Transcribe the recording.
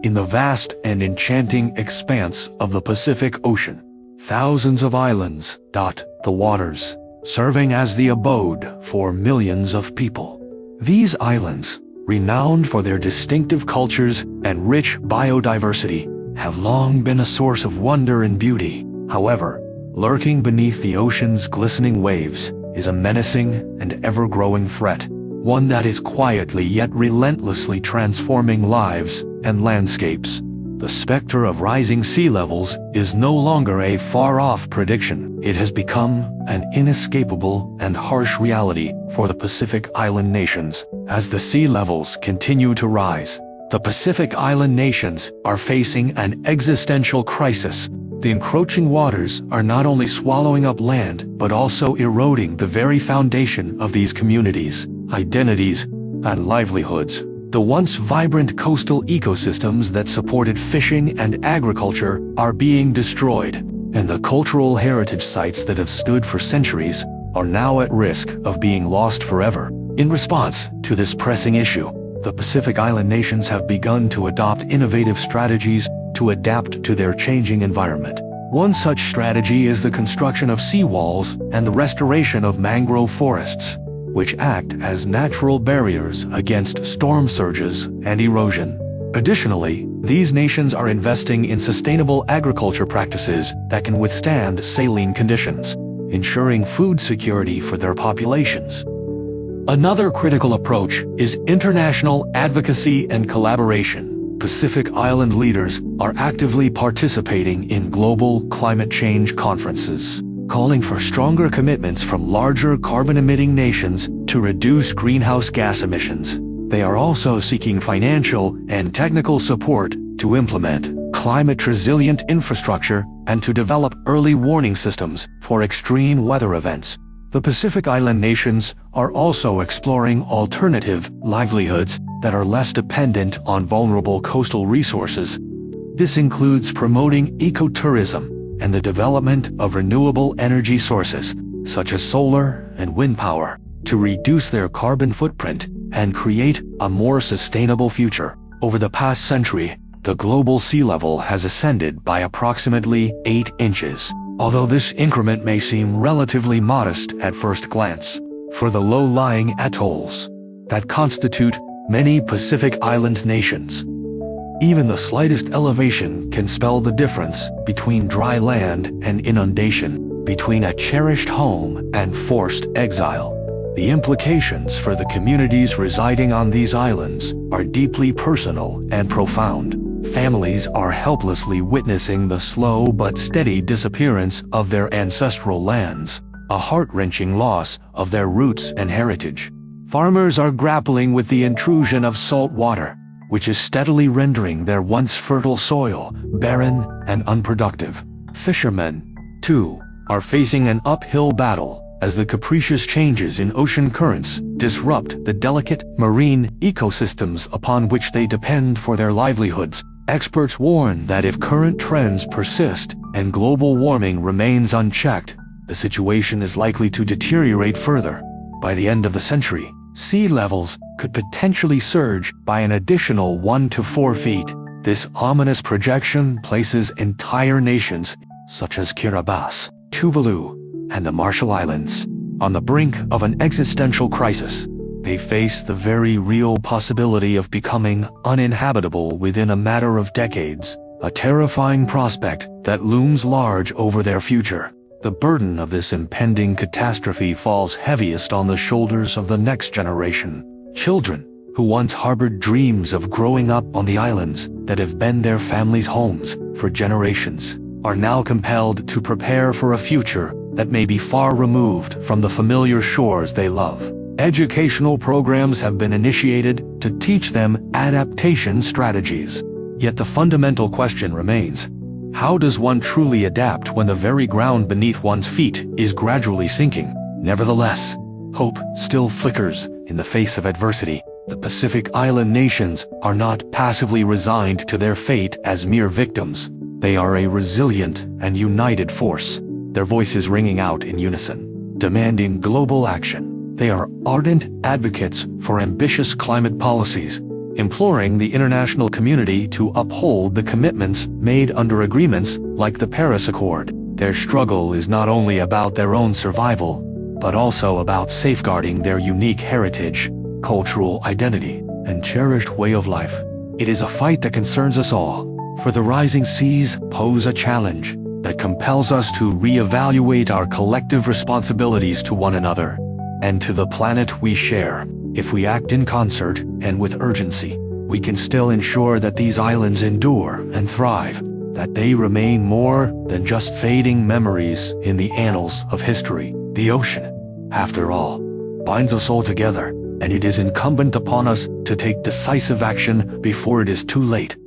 In the vast and enchanting expanse of the Pacific Ocean, thousands of islands dot the waters, serving as the abode for millions of people. These islands, renowned for their distinctive cultures and rich biodiversity, have long been a source of wonder and beauty. However, lurking beneath the ocean's glistening waves is a menacing and ever-growing threat, one that is quietly yet relentlessly transforming lives and landscapes. The specter of rising sea levels is no longer a far-off prediction. It has become an inescapable and harsh reality for the Pacific Island nations. As the sea levels continue to rise, the Pacific Island nations are facing an existential crisis. The encroaching waters are not only swallowing up land, but also eroding the very foundation of these communities, identities, and livelihoods. The once vibrant coastal ecosystems that supported fishing and agriculture are being destroyed, and the cultural heritage sites that have stood for centuries are now at risk of being lost forever. In response to this pressing issue, the Pacific Island nations have begun to adopt innovative strategies to adapt to their changing environment. One such strategy is the construction of seawalls and the restoration of mangrove forests, which act as natural barriers against storm surges and erosion. Additionally, these nations are investing in sustainable agriculture practices that can withstand saline conditions, ensuring food security for their populations. Another critical approach is international advocacy and collaboration. Pacific Island leaders are actively participating in global climate change conferences, calling for stronger commitments from larger carbon-emitting nations to reduce greenhouse gas emissions. They are also seeking financial and technical support to implement climate-resilient infrastructure and to develop early warning systems for extreme weather events. The Pacific Island nations are also exploring alternative livelihoods that are less dependent on vulnerable coastal resources. This includes promoting ecotourism and the development of renewable energy sources, such as solar and wind power, to reduce their carbon footprint and create a more sustainable future. Over the past century, the global sea level has ascended by approximately 8 inches. Although this increment may seem relatively modest at first glance, for the low-lying atolls that constitute many Pacific Island nations, even the slightest elevation can spell the difference between dry land and inundation, between a cherished home and forced exile. The implications for the communities residing on these islands are deeply personal and profound. Families are helplessly witnessing the slow but steady disappearance of their ancestral lands, a heart-wrenching loss of their roots and heritage. Farmers are grappling with the intrusion of salt water, which is steadily rendering their once fertile soil barren and unproductive. Fishermen, too, are facing an uphill battle as the capricious changes in ocean currents disrupt the delicate marine ecosystems upon which they depend for their livelihoods. Experts warn that if current trends persist and global warming remains unchecked, the situation is likely to deteriorate further. By the end of the century, sea levels could potentially surge by an additional 1 to 4 feet. This ominous projection places entire nations, such as Kiribati, Tuvalu, and the Marshall Islands, on the brink of an existential crisis. They face the very real possibility of becoming uninhabitable within a matter of decades, a terrifying prospect that looms large over their future. The burden of this impending catastrophe falls heaviest on the shoulders of the next generation. Children, who once harbored dreams of growing up on the islands that have been their families' homes for generations, are now compelled to prepare for a future that may be far removed from the familiar shores they love. Educational programs have been initiated to teach them adaptation strategies. Yet the fundamental question remains: how does one truly adapt when the very ground beneath one's feet is gradually sinking? Nevertheless, hope still flickers in the face of adversity. The Pacific Island nations are not passively resigned to their fate as mere victims. They are a resilient and united force, their voices ringing out in unison, demanding global action. They are ardent advocates for ambitious climate policies, imploring the international community to uphold the commitments made under agreements like the Paris Accord. Their struggle is not only about their own survival, but also about safeguarding their unique heritage, cultural identity, and cherished way of life. It is a fight that concerns us all, for the rising seas pose a challenge that compels us to reevaluate our collective responsibilities to one another and to the planet we share. If we act in concert and with urgency, we can still ensure that these islands endure and thrive, that they remain more than just fading memories in the annals of history. The ocean, after all, binds us all together, and it is incumbent upon us to take decisive action before it is too late.